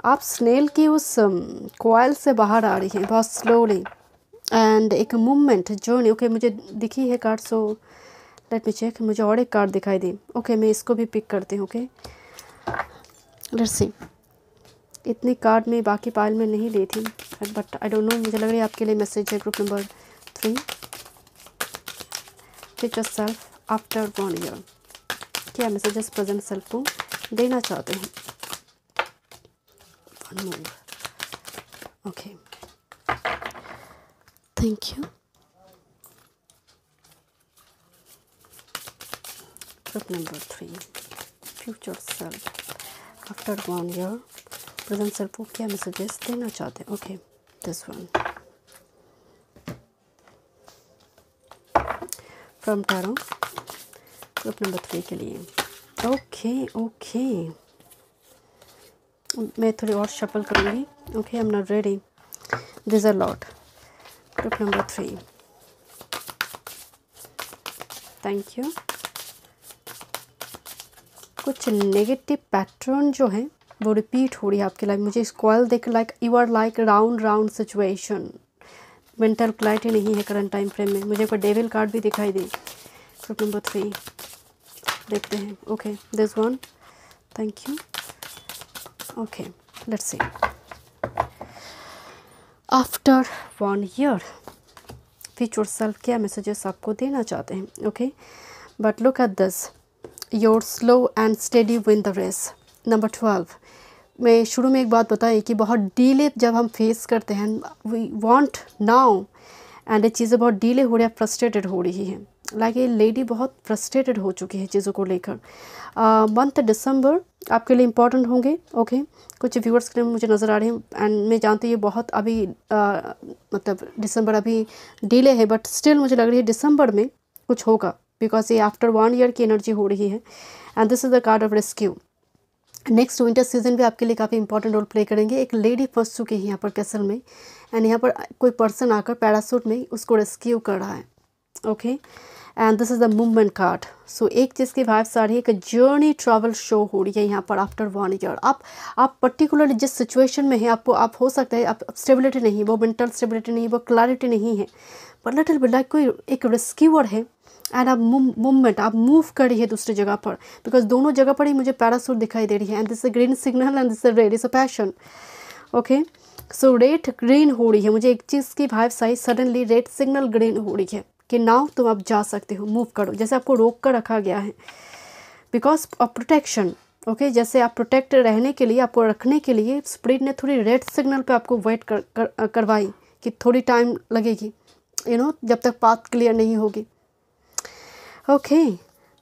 आप snail की उस coil से बाहर आ रही हैं बहुत स्लोली, एंड एक मूवमेंट जर्नी। ओके मुझे दिखी है card, so let me check. मुझे और एक कार्ड दिखाई दी। ओके मैं इसको भी पिक करती हूँ। ओके लेट्स सी। इतनी कार्ड में बाकी पाइल में नहीं ली थी, बट आई डोंट नो, मुझे लग रही है आपके लिए मैसेज है। Group number 3, pick yourself after 1 year. क्या मैसेजेस प्रेजेंट सेल्फ को देना चाहते हैं? One more. Okay thank you. Group number 3, future self after 1 year, present self को क्या मैसेजेस देना चाहते हैं? Okay this one from tarot, group number 3 के लिए। ओके मैं थोड़ी और शफल करूँगी। Okay I am not ready. This are lot. Group number 3, thank you. कुछ नेगेटिव पैटर्न जो है वो रिपीट हो रही है आपकी लाइफ। मुझे इस कॉइल देख like you are like round situation. Mental clarity नहीं है करंट टाइम फ्रेम में। मुझे कोई डेविल कार्ड भी दिखाई दी। ग्रुप नंबर 3 देखते हैं। Okay this one, thank you. Okay let's see. After 1 year future self क्या मैसेजेस आपको देना चाहते हैं? Okay but look at this, your slow and steady win the race. Number 12 मैं शुरू में एक बात बताई कि बहुत डीले जब हम फेस करते हैं, वी वांट नाउ, एंड ये चीज़ें बहुत डीले हो रही है, फ्रस्ट्रेटेड हो रही हैं। लाइक ये लेडी बहुत फ्रस्ट्रेटेड हो चुकी है चीज़ों को लेकर। मंथ दिसंबर आपके लिए इम्पॉर्टेंट होंगे। ओके कुछ व्यूअर्स के लिए मुझे नज़र आ रहे हैं, एंड मैं जानती हूँ ये बहुत अभी मतलब दिसंबर अभी डिले है, बट स्टिल मुझे लग रही है दिसंबर में कुछ होगा, बिकॉज ये आफ्टर 1 ईयर की एनर्जी हो रही है। And this is the card of rescue. Next winter season भी आपके लिए काफ़ी इंपॉर्टेंट रोल प्ले करेंगे। एक लेडी फंस चुकी है यहाँ पर कैसल में, एंड यहाँ पर कोई पर्सन आकर पैरासूट में उसको रेस्क्यू कर रहा है। Okay and this is the movement card. So एक चीज़ की वाइब्स आ रही है कि जर्नी ट्रैवल शो हो रही है यहाँ पर आफ्टर 1 ईयर। आप पर्टिकुलरली जिस सिचुएशन में हैं, आप हो सकता है आप स्टेबिलिटी नहीं, वो मेंटल स्टेबिलिटी नहीं, वो क्लैरिटी नहीं है, बट लिटिल बिट लाइक कोई एक रेस्क्यूअर है, एंड आप मूवमेंट आप मूव कर रही है दूसरी जगह पर, बिकॉज दोनों जगह पर ही मुझे पैरासूट दिखाई दे रही है। And this green signal and this red is a passion. Okay so red green हो रही है, मुझे एक चीज़ की वाइब्स आई, सडनली रेड सिग्नल ग्रीन हो रही है कि नाउ तुम आप जा सकते हो, मूव करो, जैसे आपको रोक कर रखा गया है बिकॉज ऑफ प्रोटेक्शन। ओके जैसे आप प्रोटेक्ट रहने के लिए, आपको रखने के लिए स्पिरिट ने थोड़ी रेड सिग्नल पे आपको वेट करवाई कि थोड़ी टाइम लगेगी, यू नो, जब तक पाथ क्लियर नहीं होगी। Okay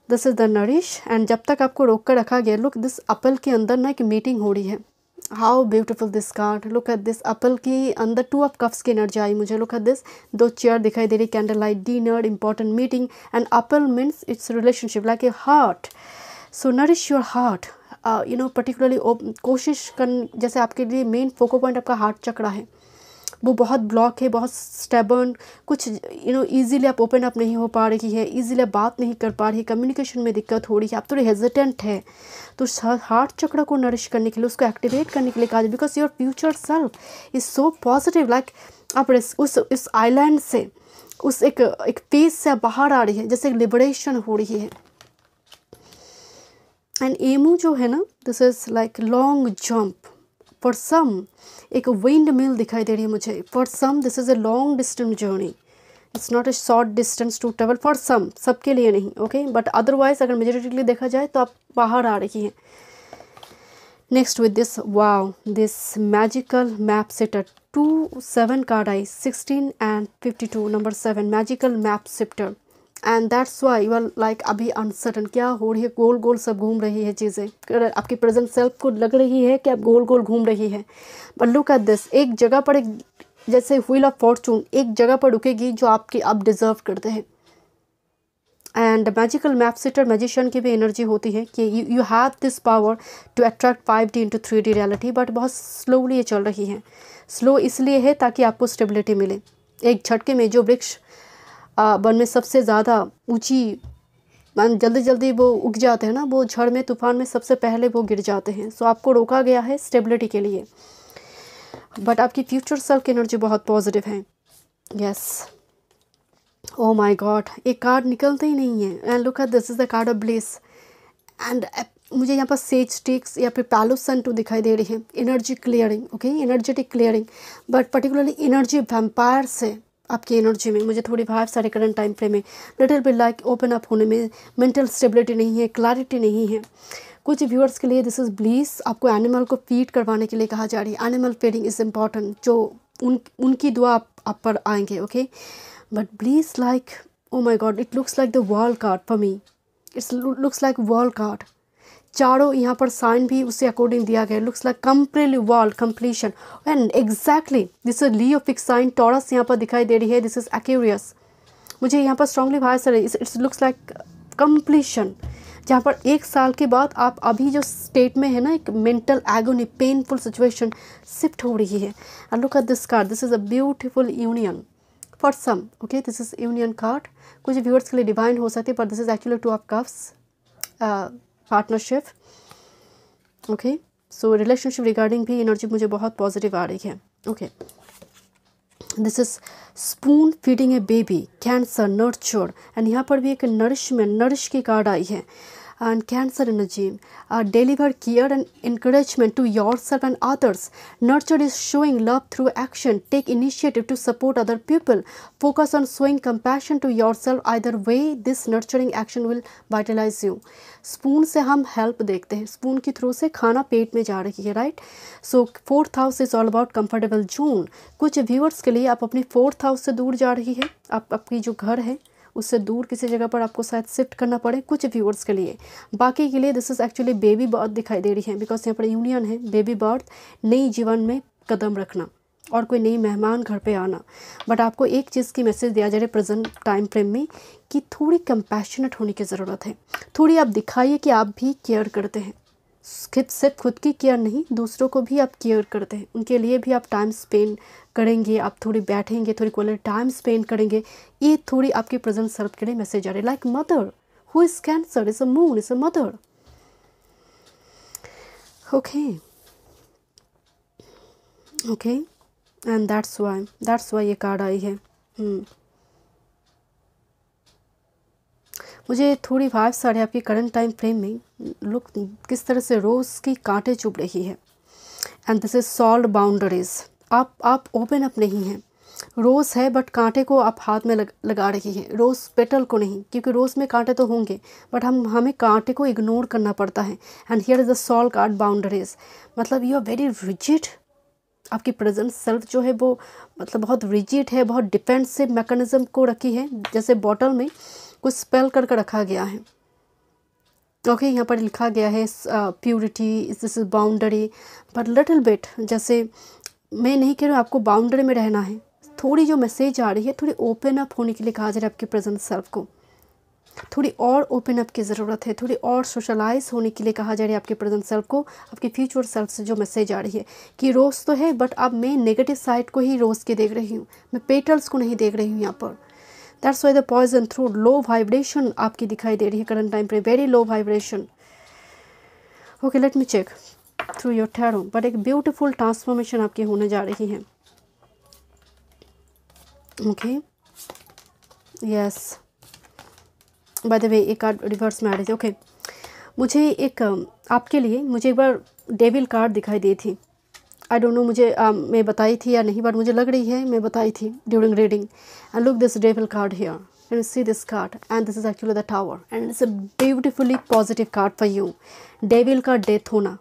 this is the nourish, and जब तक आपको रोक कर रखा गया, लुक दिस एप्पल के अंदर ना एक मीटिंग हो रही है। How beautiful this card, look at this Apple की अंदर 2 ऑफ कप्स की एनर्जी आई मुझे। लुक एट दिस 2 चेयर दिखाई दे रही, candle light dinner, important meeting, and Apple means it's relationship like a heart. So nourish your heart, you know particularly कोशिश कर, जैसे आपके लिए मेन फोको पॉइंट आपका हार्ट चक्रा है, वो बहुत ब्लॉक है, बहुत स्टेबर्न, कुछ यू नो ईजिली आप ओपन अप नहीं हो पा रही है, ईजिली बात नहीं कर पा रही है, कम्युनिकेशन में दिक्कत हो रही है, आप थोड़ी हेजिटेंट है। तो हार्ट चक्र को नरिश करने के लिए, उसको एक्टिवेट करने के लिए कहा जाए, because your future self is so positive. Like आप उस आइलैंड से, उस एक फेज से बाहर आ रही है, जैसे एक लिबरेशन हो रही है। एंड एमू जो है ना, this is like long jump for some, एक विंड मिल दिखाई दे रही है मुझे। For some this is a long distance journey, it's not a short distance to travel for some, सबके लिए नहीं। ओके बट अदरवाइज अगर मेजोरिटीली देखा जाए तो आप बाहर आ रही हैं। Next with this, wow this magical map sitter, 2-7 card आई, 16 and 52, number 7 magical map sitter, and that's why you are like अभी अनसर्टन, क्या हो रही है, गोल गोल सब घूम रही है चीज़ें, आपकी प्रेजेंट सेल्फ को लग रही है कि आप गोल गोल घूम रही है। बट लुक एट दिस, एक जगह पर एक जैसे व्हील ऑफ फॉर्चून एक जगह पर रुकेगी जो आपकी आप डिजर्व करते हैं। And magical map sitter magician की भी एनर्जी होती है कि you have this power to attract 5D into 3D reality, but बहुत स्लोली ये चल रही है। स्लो इसलिए है ताकि आपको स्टेबिलिटी मिले। एक झटके में जो वृक्ष वन में सबसे ज़्यादा ऊंची जल्दी जल्दी वो उग जाते हैं ना, वो झड़ में तूफान में सबसे पहले वो गिर जाते हैं। सो आपको रोका गया है स्टेबिलिटी के लिए, बट आपकी फ्यूचर सेल्फ की एनर्जी बहुत पॉजिटिव है। यस, ओ माय गॉड, एक कार्ड निकलते ही नहीं है। And look at this is the card of bliss. And मुझे यहाँ पर सेज स्टिक्स या फिर पैलो सन 2 दिखाई दे रही है। Energy clearing, okay, energetic clearing, but particularly energy vampire से आपकी एनर्जी में मुझे थोड़ी भाव सारे करंट टाइम फ्रेम में little bit like open up होने में मेंटल स्टेबिलिटी नहीं है, क्लैरिटी नहीं है। कुछ व्यूअर्स के लिए दिस इज़ ब्लीस, आपको एनिमल को फीड करवाने के लिए कहा जा रही है। एनिमल फीडिंग इज़ इम्पॉर्टेंट, जो उनकी दुआ आप पर आएंगे, okay. But bliss like, oh my God, it looks like the world card for me, it's looks like world card. चारों यहाँ पर साइन भी उससे अकॉर्डिंग दिया गया, looks like completely world completion. And exactly this is Leo fix sign Taurus यहाँ पर दिखाई दे रही है। दिस इज एक्वेरियस, मुझे यहाँ पर strongly wise it's looks like completion, जहाँ पर 1 साल के बाद आप अभी जो स्टेट में है ना, एक mental agony painful situation shift हो रही है। And look at this card, this is a beautiful union for some, okay, this is union card. कुछ व्यूअर्स के लिए डिवाइन हो सकती है, पर this is actually 2 of cups, partnership, okay. So relationship regarding भी एनर्जी मुझे बहुत पॉजिटिव आ रही है, okay. This is spoon feeding a baby, cancer, nurture, and यहाँ पर भी एक नरिशमेंट, नरिश की कार्ड आई है। And cancer energy, deliver care and encouragement to yourself and others. Nurture is showing love through action. Take initiative to support other people. Focus on showing compassion to yourself. Either way, this nurturing action will vitalize you. Spoon से हम help देखते हैं, spoon के through से खाना पेट में जा रही है, right. So 4th house is all about comfortable zone. कुछ व्यूअर्स के लिए आप अपनी 4th हाउस से दूर जा रही है, आपकी जो घर है उससे दूर किसी जगह पर आपको शायद शिफ्ट करना पड़े कुछ व्यूअर्स के लिए। बाकी के लिए this is actually baby birth दिखाई दे रही है, बिकॉज यहाँ पर यूनियन है, बेबी बर्थ, नई जीवन में कदम रखना और कोई नई मेहमान घर पे आना। बट आपको एक चीज़ की मैसेज दिया जा रहा है प्रेजेंट टाइम फ्रेम में कि थोड़ी कंपैशनेट होने की ज़रूरत है। थोड़ी आप दिखाइए कि आप भी केयर करते हैं, सिर्फ खुद की केयर नहीं, दूसरों को भी आप केयर करते हैं, उनके लिए भी आप टाइम स्पेंड करेंगे, आप थोड़ी बैठेंगे, थोड़ी क्वालिटी टाइम स्पेंड करेंगे। ये थोड़ी आपकी प्रेजेंट सेल्फ के लिए मैसेज आ रही है। Like mother who is cancer is a moon, is a mother, okay okay. And that's Y ये कार्ड आई है। मुझे थोड़ी वाइब्स आ रही है आपकी करंट टाइम फ्रेम में, लुक किस तरह से रोज़ की कांटे चुभ रही है। And this is solve boundaries, आप ओपन अप नहीं हैं। रोज़ है बट कांटे को आप हाथ में लगा रही है, रोज़ पेटल को नहीं, क्योंकि रोज़ में कांटे तो होंगे बट हमें कांटे को इग्नोर करना पड़ता है। And here is the solve card boundaries, मतलब यू आर वेरी रिजिड। आपकी प्रेजेंट सेल्फ जो है वो मतलब बहुत रिजिड है, बहुत डिफेंसिव मैकेनिज्म को रखी है, जैसे बॉटल में कुछ स्पेल करके रखा गया है, ओके। यहाँ पर लिखा गया है purity, this is boundary, but little bit, जैसे मैं नहीं कह रही हूँ आपको बाउंड्री में रहना है, थोड़ी जो मैसेज आ रही है थोड़ी ओपन अप होने के लिए कहा जा रहा है आपकी प्रेजेंट सेल्फ को, थोड़ी और ओपन अप की ज़रूरत है, थोड़ी और सोशलाइज होने के लिए कहा जा रहा है आपके प्रेजेंट सेल्फ को। आपकी फ्यूचर सेल्फ से जो मैसेज आ रही है कि रोज़ तो है बट अब मैं नेगेटिव साइड को ही रोज़ के देख रही हूँ, मैं पेटल्स को नहीं देख रही हूँ यहाँ पर। That's why the poison through, low vibration आपकी दिखाई दे रही है करंट टाइम पे, very low vibration, okay. Let me check through your tarot, but एक ब्यूटीफुल ट्रांसफॉर्मेशन आपकी होने जा रही है, okay. Yes, by the way एक कार्ड रिवर्स में आ रही थी, ओके। मुझे एक आपके लिए मुझे एक बार डेविल कार्ड दिखाई दी थी, आई डोंट नो मुझे मैं बताई थी या नहीं, बट मुझे लग रही है मैं बताई थी during reading. And look this devil card here, can you see this card, and this is actually the tower, and it's a beautifully positive card for you. Devil का डेथ होना,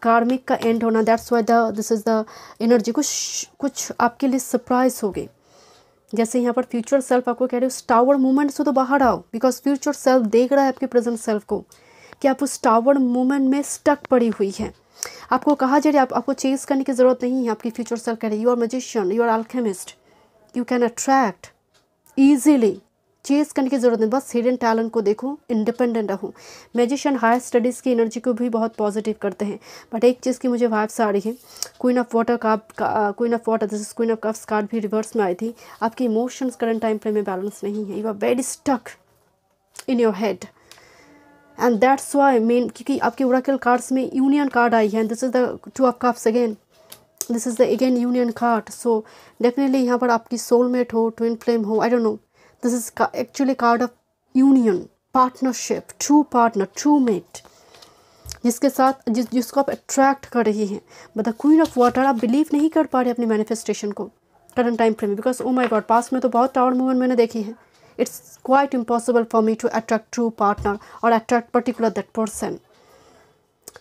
कार्मिक का एंड होना, that's why this is the energy. कुछ आपके लिए surprise हो गई, जैसे यहाँ पर फ्यूचर सेल्फ आपको कह रहे हो उस टावर मूवमेंट से तो बाहर आओ, बिकॉज फ्यूचर सेल्फ देख रहा है आपके प्रेजेंट सेल्फ को कि आप उस टावर मूवमेंट में स्टक पड़ी हुई है। आपको कहा जा रहा है आपको चेज करने की ज़रूरत नहीं है। आपकी फ्यूचर सेल्फ कह रही है you are magician, you are alchemist, you can attract easily, chase करने की ज़रूरत नहीं, बस हिडन टैलेंट को देखो, इंडिपेंडेंट रहो। मैजिशियन हायर स्टडीज़ की एनर्जी को भी बहुत पॉजिटिव करते हैं, बट एक चीज़ की मुझे वाइब्स आ रही है, क्वीन ऑफ वाटर का queen of water, this is queen of cups card भी रिवर्स में आई थी। आपकी इमोशंस करंट टाइम फ्रेम में बैलेंस नहीं है, you are very stuck in your head, and that's why man, क्योंकि आपके ओरेकल कार्ड्स में यूनियन कार्ड आई है, this is the two of cups again, this is the again union card. So definitely यहाँ पर आपकी सोलमेट हो, twin flame हो, I don't know, this is actually card of union, partnership, true partner, true mate, जिसके साथ जिसको आप attract कर रही हैं। But the queen of water, आप बिलीव नहीं कर पा रहे अपनी मैनिफेस्टेशन को करंट टाइम फ्रेम में, because oh my God, past में तो बहुत टावर मूवमेंट मैंने देखी है। It's quite impossible for me to attract true partner और attract particular that person,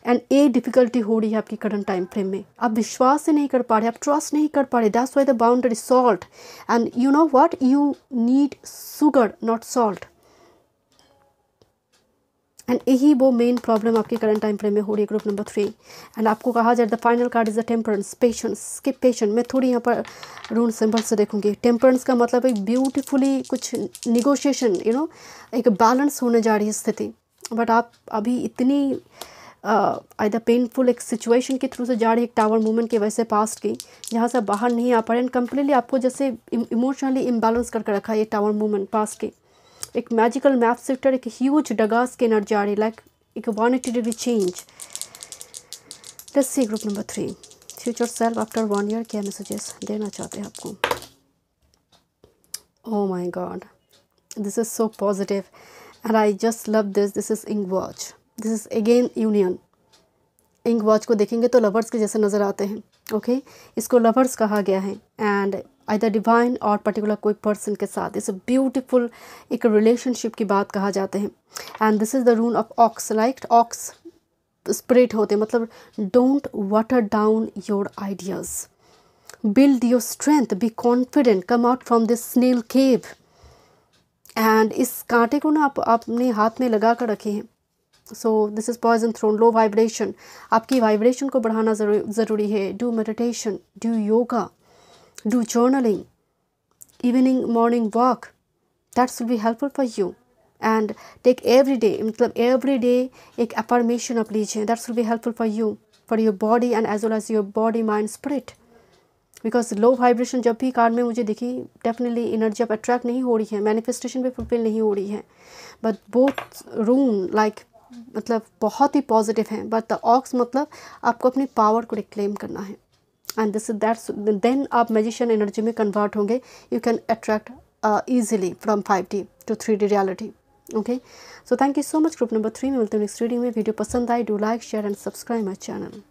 and ये डिफिकल्टी हो रही है आपकी करंट टाइम फ्रेम में। आप विश्वास ही नहीं कर पा रहे, आप ट्रस्ट नहीं कर पा रहे, that's why the boundary salt, and you know what, you need sugar not salt, and यही वो मेन प्रॉब्लम आपके करंट टाइम फ्रेम में हो रही है ग्रुप नंबर 3। एंड आपको कहा जाए the final card is the temperance, patience, skip patient. मैं थोड़ी यहाँ पर रून सिंबल से देखूंगी। टेम्परेंस का मतलब एक ब्यूटीफुली कुछ निगोशिएशन, यू नो, एक बैलेंस होने जा रही है स्थिति, बट आप अभी इतनी आइदर पेनफुल एक सिचुएशन के थ्रू से जा रही है, एक टावर मूवमेंट की वजह से पास्ट की, जहाँ से बाहर नहीं आ पा रहे, एंड कम्प्लीटली आपको जैसे इमोशनली इम्बैलेंस करके रखा है ये टावर मूवमेंट पास्ट की। एक मैजिकल मैप शिफ्टर, एक ह्यूज डगास के एनर्जी आ रही, लाइक एक 180 degree change. Let's see group number 3, future self after 1 year क्या मैसेजेस देना चाहते हैं आपको। Oh my God, this is so positive and I just love this. This is ink watch, this is again union. Ink watch को देखेंगे तो lovers के जैसे नज़र आते हैं, ओके इसको लवर्स कहा गया है, एंड आइदर डिवाइन और पर्टिकुलर कोई पर्सन के साथ इस ब्यूटीफुल एक रिलेशनशिप की बात कहा जाते हैं। And this is the rune of ox, like ox spirit होते हैं, मतलब don't water down your ideas, build your strength, be confident, come out from this snail cave. And इस कांटे को ना आप अपने हाथ में लगा कर रखे हैं। So this is poison thrown, low vibration, आपकी वाइब्रेशन को बढ़ाना ज़रूरी है। Do meditation, do yoga, do journaling, evening morning walk, that will be helpful for you, and take every day, मतलब every day एक affirmation आप लीजिए, that will be helpful for you, for your body and as well as your body mind spirit, because low vibration जब भी card में मुझे दिखी, definitely energy आप अट्रैक्ट नहीं हो रही है, मैनिफेस्टेशन भी फुलफिल नहीं हो रही है, बट बोथ रूम लाइक मतलब बहुत ही पॉजिटिव हैं, बट द ऑक्स मतलब आपको अपनी पावर को रिक्लेम करना है, एंड दिस दैट्स देन आप मैजिशियन एनर्जी में कन्वर्ट होंगे, you can attract easily from 5D to 3D reality. Okay, so thank you so much group number 3 में मिलते हैं नेक्स्ट रीडिंग में। वीडियो पसंद आए, do like share and subscribe my channel.